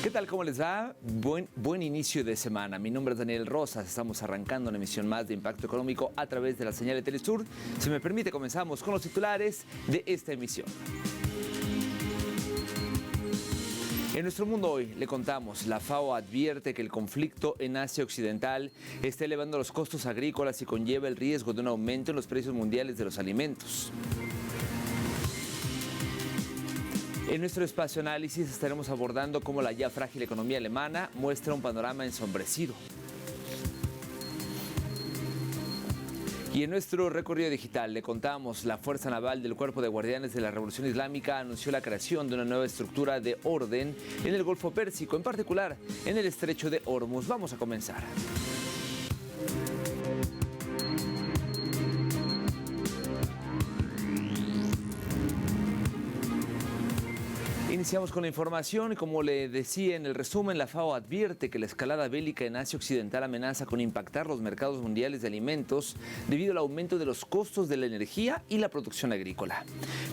¿Qué tal? ¿Cómo les va? Buen inicio de semana. Mi nombre es Daniel Rosas. Estamos arrancando una emisión más de Impacto Económico a través de la señal de Telesur. Si me permite, comenzamos con los titulares de esta emisión. En nuestro mundo hoy le contamos, la FAO advierte que el conflicto en Asia Occidental está elevando los costos agrícolas y conlleva el riesgo de un aumento en los precios mundiales de los alimentos. En nuestro espacio análisis estaremos abordando cómo la ya frágil economía alemana muestra un panorama ensombrecido. Y en nuestro recorrido digital le contamos, la Fuerza Naval del Cuerpo de Guardianes de la Revolución Islámica anunció la creación de una nueva estructura de orden en el Golfo Pérsico, en particular en el Estrecho de Hormuz. Vamos a comenzar. Iniciamos con la información y como le decía en el resumen, la FAO advierte que la escalada bélica en Asia Occidental amenaza con impactar los mercados mundiales de alimentos debido al aumento de los costos de la energía y la producción agrícola.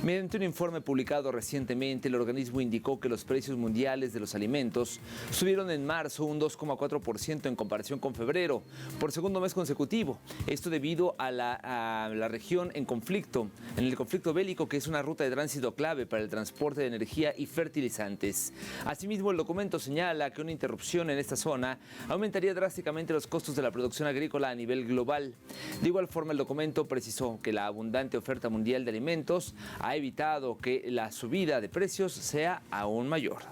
Mediante un informe publicado recientemente, el organismo indicó que los precios mundiales de los alimentos subieron en marzo un 2,4% en comparación con febrero, por segundo mes consecutivo. Esto debido a la región en el conflicto bélico, que es una ruta de tránsito clave para el transporte de energía y fertilizantes. Asimismo, el documento señala que una interrupción en esta zona aumentaría drásticamente los costos de la producción agrícola a nivel global. De igual forma, el documento precisó que la abundante oferta mundial de alimentos ha evitado que la subida de precios sea aún mayor.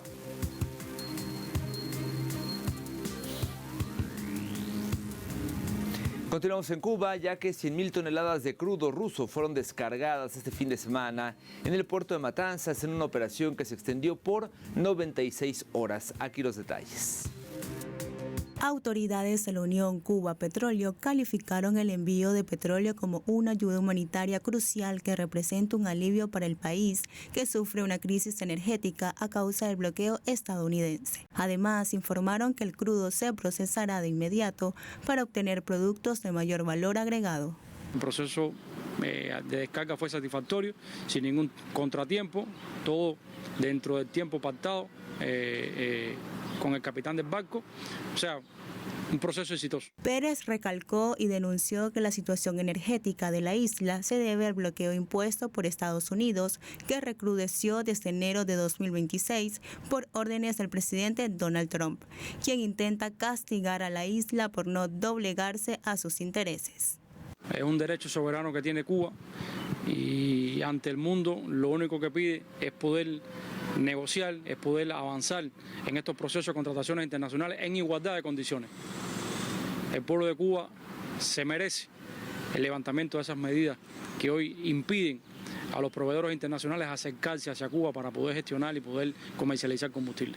Continuamos en Cuba, ya que 100.000 toneladas de crudo ruso fueron descargadas este fin de semana en el puerto de Matanzas en una operación que se extendió por 96 horas. Aquí los detalles. Autoridades de la Unión Cuba Petróleo calificaron el envío de petróleo como una ayuda humanitaria crucial que representa un alivio para el país que sufre una crisis energética a causa del bloqueo estadounidense. Además, informaron que el crudo se procesará de inmediato para obtener productos de mayor valor agregado. El proceso de descarga fue satisfactorio, sin ningún contratiempo, todo dentro del tiempo pactado con el capitán del barco, o sea, un proceso exitoso. Pérez recalcó y denunció que la situación energética de la isla se debe al bloqueo impuesto por Estados Unidos, que recrudeció desde enero de 2026 por órdenes del presidente Donald Trump, quien intenta castigar a la isla por no doblegarse a sus intereses. Es un derecho soberano que tiene Cuba y ante el mundo lo único que pide es poder negociar, es poder avanzar en estos procesos de contrataciones internacionales en igualdad de condiciones. El pueblo de Cuba se merece el levantamiento de esas medidas que hoy impiden a los proveedores internacionales acercarse hacia Cuba para poder gestionar y poder comercializar combustible.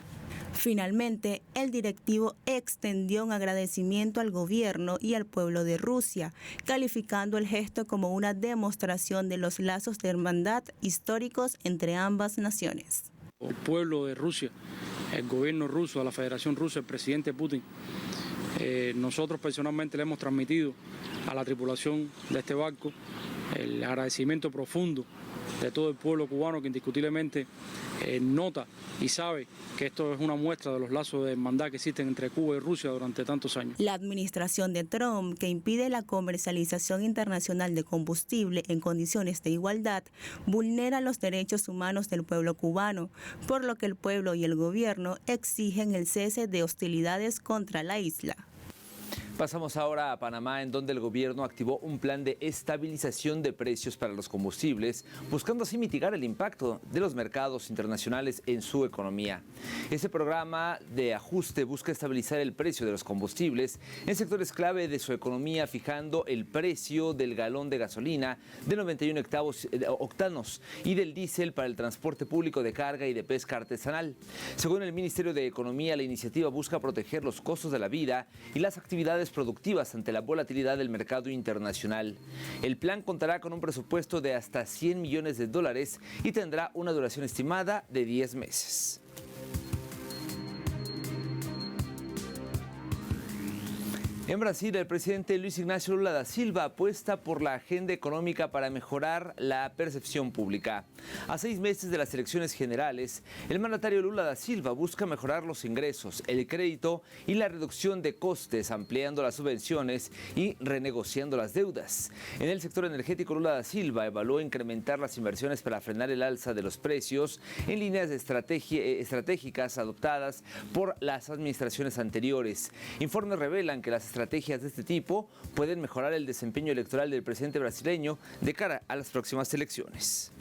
Finalmente, el directivo extendió un agradecimiento al gobierno y al pueblo de Rusia, calificando el gesto como una demostración de los lazos de hermandad históricos entre ambas naciones. El pueblo de Rusia, el gobierno ruso, la Federación Rusa, el presidente Putin, nosotros personalmente le hemos transmitido a la tripulación de este barco el agradecimiento profundo de todo el pueblo cubano que indiscutiblemente nota y sabe que esto es una muestra de los lazos de hermandad que existen entre Cuba y Rusia durante tantos años. La administración de Trump, que impide la comercialización internacional de combustible en condiciones de igualdad, vulnera los derechos humanos del pueblo cubano, por lo que el pueblo y el gobierno exigen el cese de hostilidades contra la isla. Pasamos ahora a Panamá, en donde el gobierno activó un plan de estabilización de precios para los combustibles, buscando así mitigar el impacto de los mercados internacionales en su economía. Este programa de ajuste busca estabilizar el precio de los combustibles en sectores clave de su economía, fijando el precio del galón de gasolina de 91 octanos y del diésel para el transporte público de carga y de pesca artesanal. Según el Ministerio de Economía, la iniciativa busca proteger los costos de la vida y las actividades productivas ante la volatilidad del mercado internacional. El plan contará con un presupuesto de hasta $100 millones y tendrá una duración estimada de 10 meses. En Brasil, el presidente Luis Ignacio Lula da Silva apuesta por la agenda económica para mejorar la percepción pública. A 6 meses de las elecciones generales, el mandatario Lula da Silva busca mejorar los ingresos, el crédito y la reducción de costes, ampliando las subvenciones y renegociando las deudas. En el sector energético, Lula da Silva evaluó incrementar las inversiones para frenar el alza de los precios en líneas estratégicas adoptadas por las administraciones anteriores. Informes revelan que las estrategias de este tipo pueden mejorar el desempeño electoral del presidente brasileño de cara a las próximas elecciones.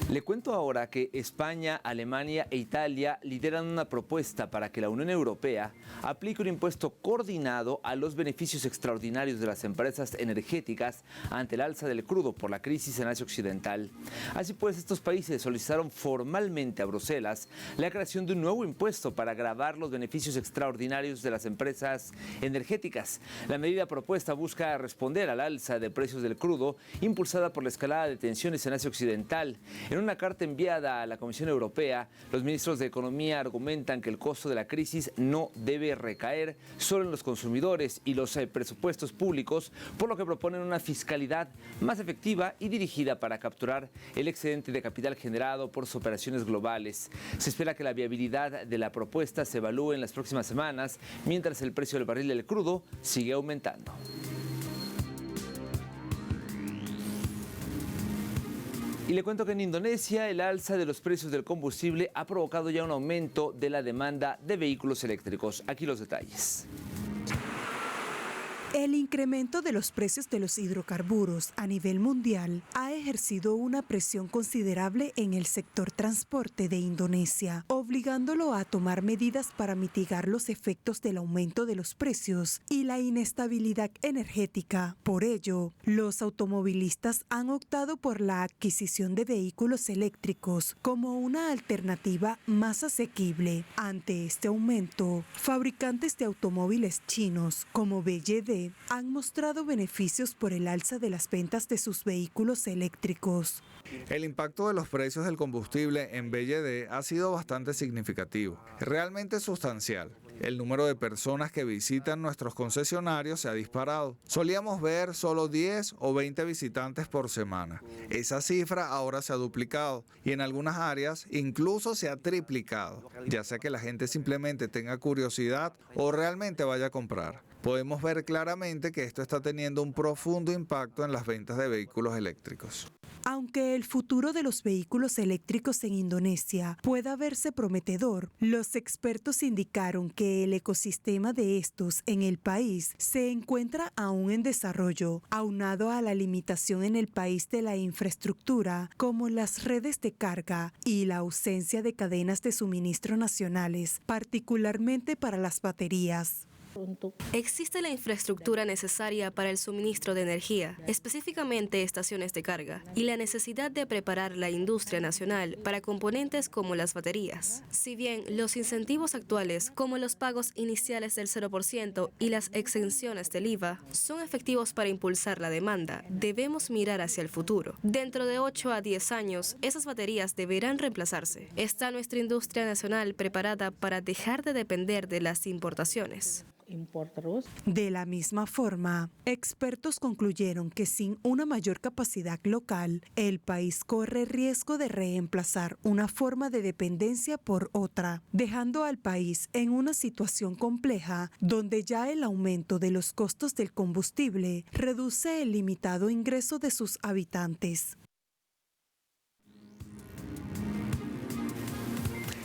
Le cuento ahora que España, Alemania e Italia lideran una propuesta para que la Unión Europea aplique un impuesto coordinado a los beneficios extraordinarios de las empresas energéticas ante el alza del crudo por la crisis en Asia Occidental. Así pues, estos países solicitaron formalmente a Bruselas la creación de un nuevo impuesto para gravar los beneficios extraordinarios de las empresas energéticas. La medida propuesta busca responder al alza de precios del crudo impulsada por la escalada de tensiones en Asia Occidental. En una carta enviada a la Comisión Europea, los ministros de Economía argumentan que el costo de la crisis no debe recaer solo en los consumidores y los presupuestos públicos, por lo que proponen una fiscalidad más efectiva y dirigida para capturar el excedente de capital generado por sus operaciones globales. Se espera que la viabilidad de la propuesta se evalúe en las próximas semanas, mientras el precio del barril del crudo sigue aumentando. Y le cuento que en Indonesia el alza de los precios del combustible ha provocado ya un aumento de la demanda de vehículos eléctricos. Aquí los detalles. El incremento de los precios de los hidrocarburos a nivel mundial ha ejercido una presión considerable en el sector transporte de Indonesia, obligándolo a tomar medidas para mitigar los efectos del aumento de los precios y la inestabilidad energética. Por ello, los automovilistas han optado por la adquisición de vehículos eléctricos como una alternativa más asequible. Ante este aumento, fabricantes de automóviles chinos como BYD han mostrado beneficios por el alza de las ventas de sus vehículos eléctricos. El impacto de los precios del combustible en BYD ha sido bastante significativo, realmente sustancial. El número de personas que visitan nuestros concesionarios se ha disparado. Solíamos ver solo 10 o 20 visitantes por semana. Esa cifra ahora se ha duplicado y en algunas áreas incluso se ha triplicado, ya sea que la gente simplemente tenga curiosidad o realmente vaya a comprar. Podemos ver claramente que esto está teniendo un profundo impacto en las ventas de vehículos eléctricos. Aunque el futuro de los vehículos eléctricos en Indonesia pueda verse prometedor, los expertos indicaron que el ecosistema de estos en el país se encuentra aún en desarrollo, aunado a la limitación en el país de la infraestructura, como las redes de carga y la ausencia de cadenas de suministro nacionales, particularmente para las baterías. Existe la infraestructura necesaria para el suministro de energía, específicamente estaciones de carga, y la necesidad de preparar la industria nacional para componentes como las baterías. Si bien los incentivos actuales, como los pagos iniciales del 0% y las exenciones del IVA, son efectivos para impulsar la demanda, debemos mirar hacia el futuro. Dentro de 8 a 10 años, esas baterías deberán reemplazarse. ¿Está nuestra industria nacional preparada para dejar de depender de las importaciones? De la misma forma, expertos concluyeron que sin una mayor capacidad local, el país corre riesgo de reemplazar una forma de dependencia por otra, dejando al país en una situación compleja donde ya el aumento de los costos del combustible reduce el limitado ingreso de sus habitantes.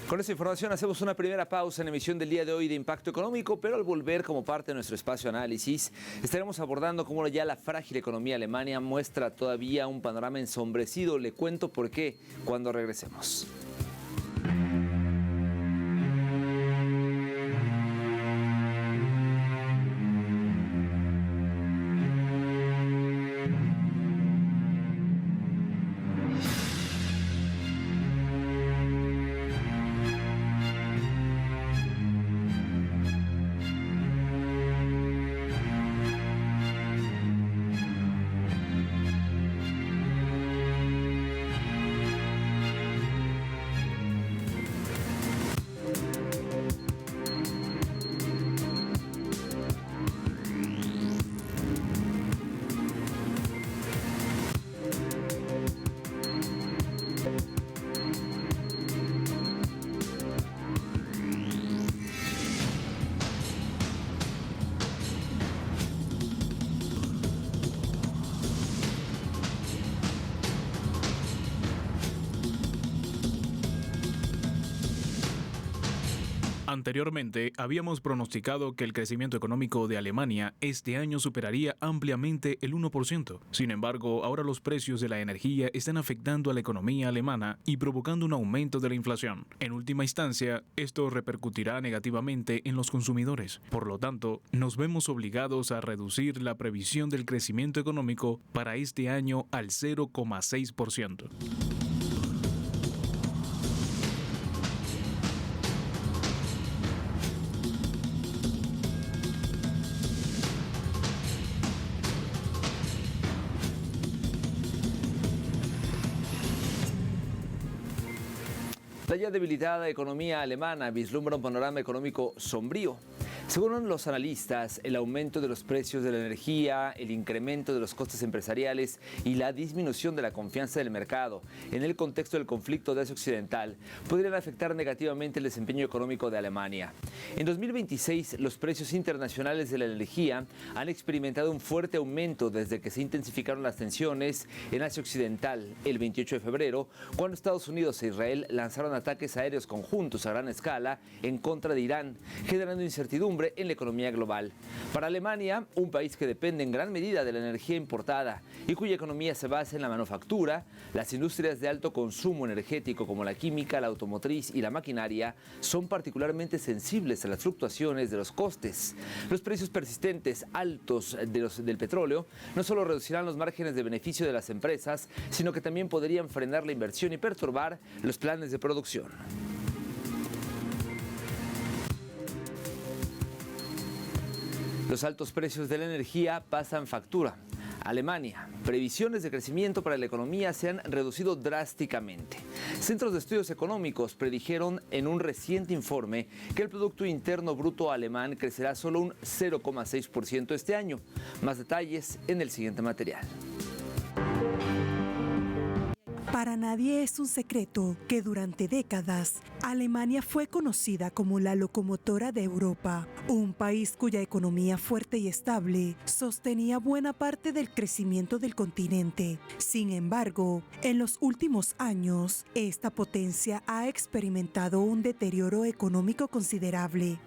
Con esta información hacemos una primera pausa en la emisión del día de hoy de Impacto Económico, pero al volver como parte de nuestro espacio análisis, estaremos abordando cómo ya la frágil economía alemana muestra todavía un panorama ensombrecido. Le cuento por qué cuando regresemos. Anteriormente, habíamos pronosticado que el crecimiento económico de Alemania este año superaría ampliamente el 1%. Sin embargo, ahora los precios de la energía están afectando a la economía alemana y provocando un aumento de la inflación. En última instancia, esto repercutirá negativamente en los consumidores. Por lo tanto, nos vemos obligados a reducir la previsión del crecimiento económico para este año al 0,6%. La ya debilitada economía alemana vislumbra un panorama económico sombrío. Según los analistas, el aumento de los precios de la energía, el incremento de los costes empresariales y la disminución de la confianza del mercado en el contexto del conflicto de Asia Occidental podrían afectar negativamente el desempeño económico de Alemania. En 2026, los precios internacionales de la energía han experimentado un fuerte aumento desde que se intensificaron las tensiones en Asia Occidental el 28 de febrero, cuando Estados Unidos e Israel lanzaron ataques aéreos conjuntos a gran escala en contra de Irán, generando incertidumbre en la economía global. Para Alemania, un país que depende en gran medida de la energía importada y cuya economía se basa en la manufactura, las industrias de alto consumo energético como la química, la automotriz y la maquinaria son particularmente sensibles a las fluctuaciones de los costes. Los precios persistentes altos del petróleo no solo reducirán los márgenes de beneficio de las empresas, sino que también podrían frenar la inversión y perturbar los planes de producción. Los altos precios de la energía pasan factura. Alemania, previsiones de crecimiento para la economía se han reducido drásticamente. Centros de estudios económicos predijeron en un reciente informe que el Producto Interno Bruto alemán crecerá solo un 0,6% este año. Más detalles en el siguiente material. Para nadie es un secreto que durante décadas Alemania fue conocida como la locomotora de Europa, un país cuya economía fuerte y estable sostenía buena parte del crecimiento del continente. Sin embargo, en los últimos años, esta potencia ha experimentado un deterioro económico considerable.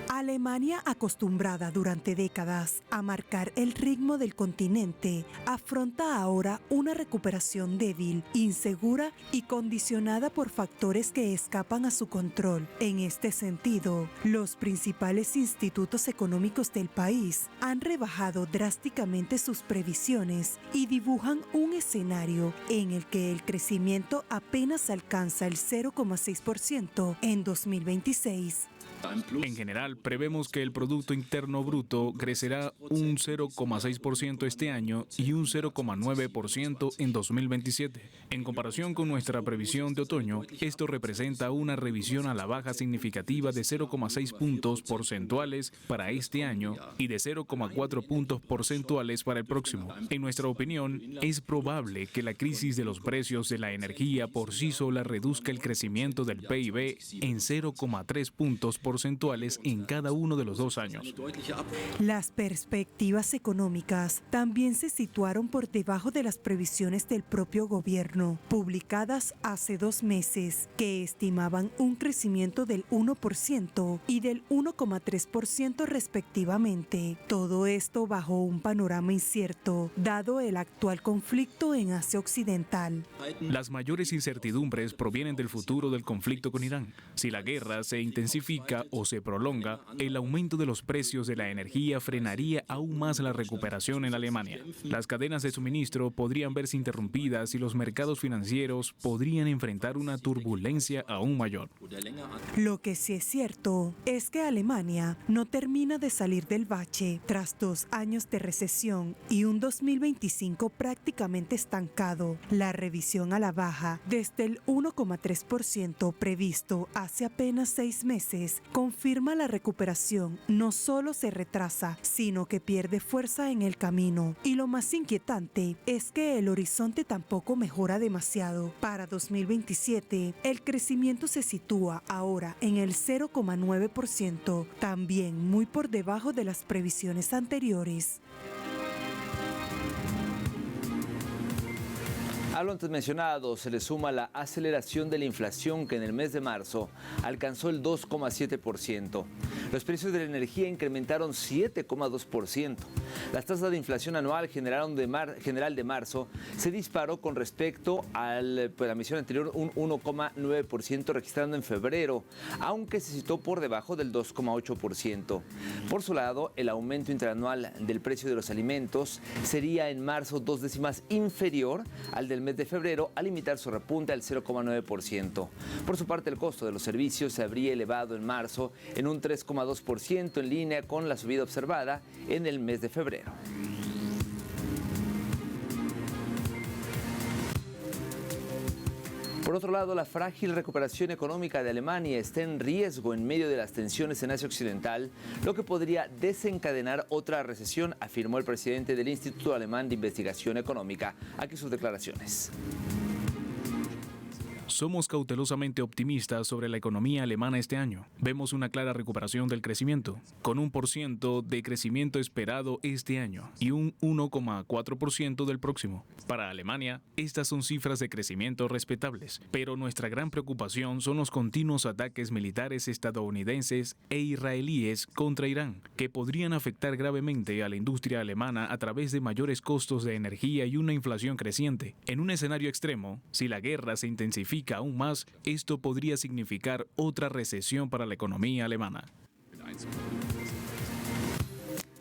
Alemania, acostumbrada durante décadas a marcar el ritmo del continente, afronta ahora una recuperación débil, insegura y condicionada por factores que escapan a su control. En este sentido, los principales institutos económicos del país han rebajado drásticamente sus previsiones y dibujan un escenario en el que el crecimiento apenas alcanza el 0,6% en 2026. En general, prevemos que el Producto Interno Bruto crecerá un 0,6% este año y un 0,9% en 2027. En comparación con nuestra previsión de otoño, esto representa una revisión a la baja significativa de 0,6 puntos porcentuales para este año y de 0,4 puntos porcentuales para el próximo. En nuestra opinión, es probable que la crisis de los precios de la energía por sí sola reduzca el crecimiento del PIB en 0,3 puntos porcentuales en cada uno de los 2 años. Las perspectivas económicas también se situaron por debajo de las previsiones del propio gobierno, publicadas hace 2 meses, que estimaban un crecimiento del 1% y del 1,3% respectivamente. Todo esto bajo un panorama incierto, dado el actual conflicto en Asia Occidental. Las mayores incertidumbres provienen del futuro del conflicto con Irán. Si la guerra se intensifica o se prolonga, el aumento de los precios de la energía frenaría aún más la recuperación en Alemania. Las cadenas de suministro podrían verse interrumpidas y los mercados financieros podrían enfrentar una turbulencia aún mayor. Lo que sí es cierto es que Alemania no termina de salir del bache tras 2 años de recesión y un 2025 prácticamente estancado. La revisión a la baja desde el 1,3% previsto hace apenas 6 meses confirma la recuperación no solo se retrasa, sino que pierde fuerza en el camino. Y lo más inquietante es que el horizonte tampoco mejora demasiado. Para 2027, el crecimiento se sitúa ahora en el 0,9%, también muy por debajo de las previsiones anteriores. A lo antes mencionado se le suma la aceleración de la inflación que en el mes de marzo alcanzó el 2,7%. Los precios de la energía incrementaron 7,2%. Las tasas de inflación anual general de marzo se disparó con respecto a la emisión anterior un 1,9% registrando en febrero, aunque se situó por debajo del 2,8%. Por su lado, el aumento interanual del precio de los alimentos sería en marzo 2 décimas inferior al del mes de febrero, al limitar su repunte al 0,9%. Por su parte, el costo de los servicios se habría elevado en marzo en un 3,2% en línea con la subida observada en el mes de febrero. Por otro lado, la frágil recuperación económica de Alemania está en riesgo en medio de las tensiones en Asia Occidental, lo que podría desencadenar otra recesión, afirmó el presidente del Instituto Alemán de Investigación Económica. Aquí sus declaraciones. Somos cautelosamente optimistas sobre la economía alemana este año. Vemos una clara recuperación del crecimiento, con 1% de crecimiento esperado este año y un 1,4% del próximo. Para Alemania, estas son cifras de crecimiento respetables, pero nuestra gran preocupación son los continuos ataques militares estadounidenses e israelíes contra Irán, que podrían afectar gravemente a la industria alemana a través de mayores costos de energía y una inflación creciente. En un escenario extremo, si la guerra se intensifica aún más, esto podría significar otra recesión para la economía alemana.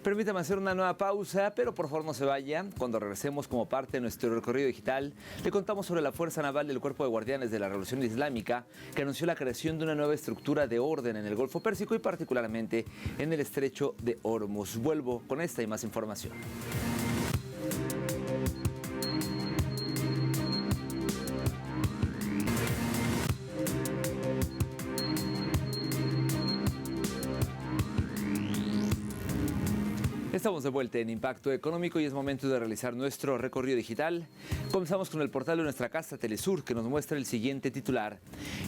Permítame hacer una nueva pausa, pero por favor no se vaya. Cuando regresemos como parte de nuestro recorrido digital, le contamos sobre la Fuerza Naval del Cuerpo de Guardianes de la Revolución Islámica, que anunció la creación de una nueva estructura de orden en el Golfo Pérsico y particularmente en el Estrecho de Hormuz. Vuelvo con esta y más información. Estamos de vuelta en Impacto Económico y es momento de realizar nuestro recorrido digital. Comenzamos con el portal de nuestra casa Telesur, que nos muestra el siguiente titular.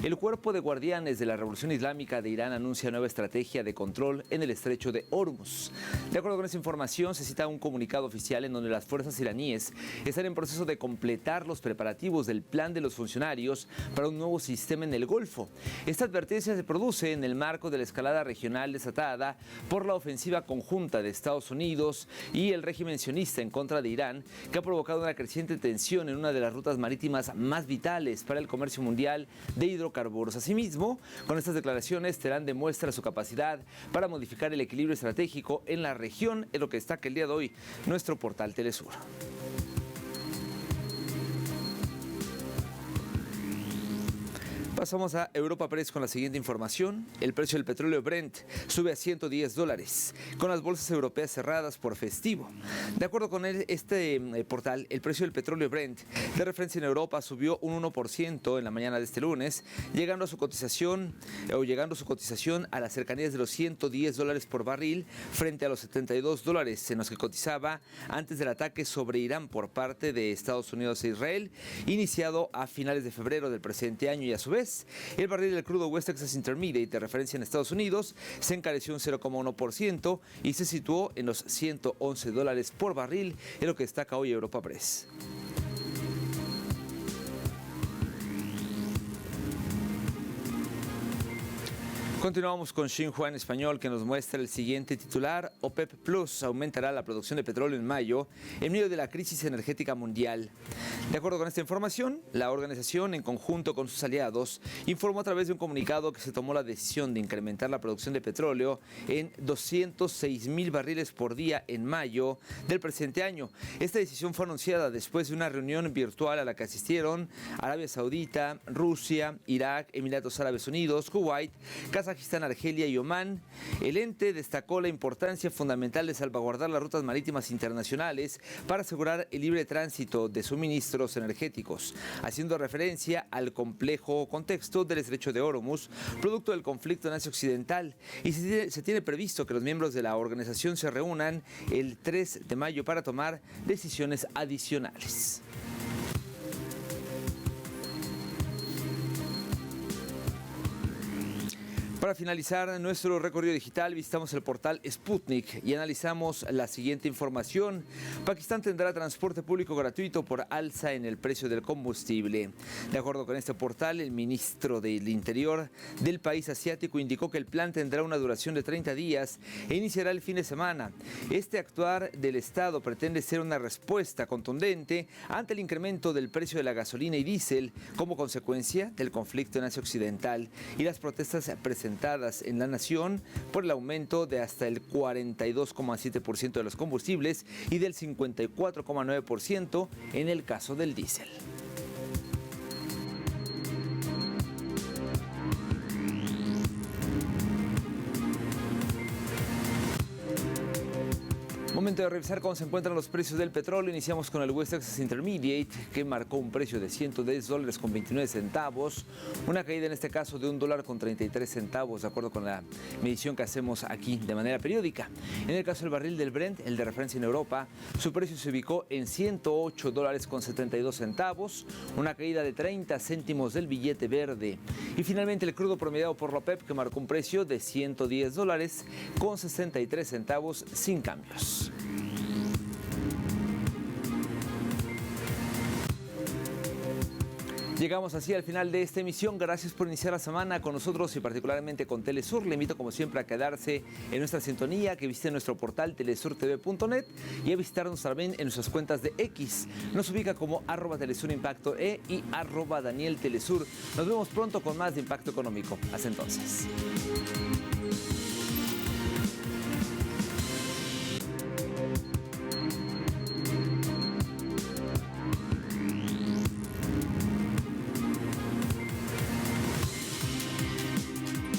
El Cuerpo de Guardianes de la Revolución Islámica de Irán anuncia nueva estrategia de control en el Estrecho de Hormuz. De acuerdo con esa información, se cita un comunicado oficial en donde las fuerzas iraníes están en proceso de completar los preparativos del plan de los funcionarios para un nuevo sistema en el Golfo. Esta advertencia se produce en el marco de la escalada regional desatada por la ofensiva conjunta de Estados Unidos y el régimen sionista en contra de Irán, que ha provocado una creciente tensión en una de las rutas marítimas más vitales para el comercio mundial de hidrocarburos. Asimismo, con estas declaraciones, Teherán demuestra su capacidad para modificar el equilibrio estratégico en la región, es lo que destaca el día de hoy nuestro portal Telesur. Pasamos a Europa Press con la siguiente información. El precio del petróleo Brent sube a $110, con las bolsas europeas cerradas por festivo. De acuerdo con este portal, el precio del petróleo Brent de referencia en Europa subió un 1% en la mañana de este lunes, llegando su cotización a las cercanías de los $110 por barril frente a los $72 en los que cotizaba antes del ataque sobre Irán por parte de Estados Unidos e Israel, iniciado a finales de febrero del presente año, y a su vez el barril del crudo West Texas Intermediate de referencia en Estados Unidos se encareció un 0,1% y se situó en los $111 por barril, es lo que destaca hoy Europa Press. Continuamos con Xinhua en español, que nos muestra el siguiente titular. OPEP Plus aumentará la producción de petróleo en mayo en medio de la crisis energética mundial. De acuerdo con esta información, la organización, en conjunto con sus aliados, informó a través de un comunicado que se tomó la decisión de incrementar la producción de petróleo en 206,000 barriles por día en mayo del presente año. Esta decisión fue anunciada después de una reunión virtual a la que asistieron Arabia Saudita, Rusia, Irak, Emiratos Árabes Unidos, Kuwait, Kazajistán, Argelia y Omán. El ente destacó la importancia fundamental de salvaguardar las rutas marítimas internacionales para asegurar el libre tránsito de suministros energéticos, haciendo referencia al complejo contexto del Estrecho de Hormuz, producto del conflicto en Asia Occidental, y se tiene previsto que los miembros de la organización se reúnan el 3 de mayo para tomar decisiones adicionales. Para finalizar nuestro recorrido digital, visitamos el portal Sputnik y analizamos la siguiente información. Pakistán tendrá transporte público gratuito por alza en el precio del combustible. De acuerdo con este portal, el ministro del Interior del país asiático indicó que el plan tendrá una duración de 30 días e iniciará el fin de semana. Este actuar del Estado pretende ser una respuesta contundente ante el incremento del precio de la gasolina y diésel como consecuencia del conflicto en Asia Occidental y las protestas presentadas en la nación por el aumento de hasta el 42,7% de los combustibles y del 54,9% en el caso del diésel. Momento de revisar cómo se encuentran los precios del petróleo. Iniciamos con el West Texas Intermediate, que marcó un precio de $110.29, una caída en este caso de $1.33, de acuerdo con la medición que hacemos aquí de manera periódica. En el caso del barril del Brent, el de referencia en Europa, su precio se ubicó en $108.72, una caída de 30 céntimos del billete verde. Y finalmente el crudo promediado por la OPEP, que marcó un precio de $110.63 sin cambios. Llegamos así al final de esta emisión. Gracias por iniciar la semana con nosotros y particularmente con Telesur. Le invito como siempre a quedarse en nuestra sintonía, que visite nuestro portal telesurtv.net y a visitarnos también en nuestras cuentas de X. Nos ubica como @TelesurImpactoE y @DanielTelesur. Nos vemos pronto con más de Impacto Económico. Hasta entonces.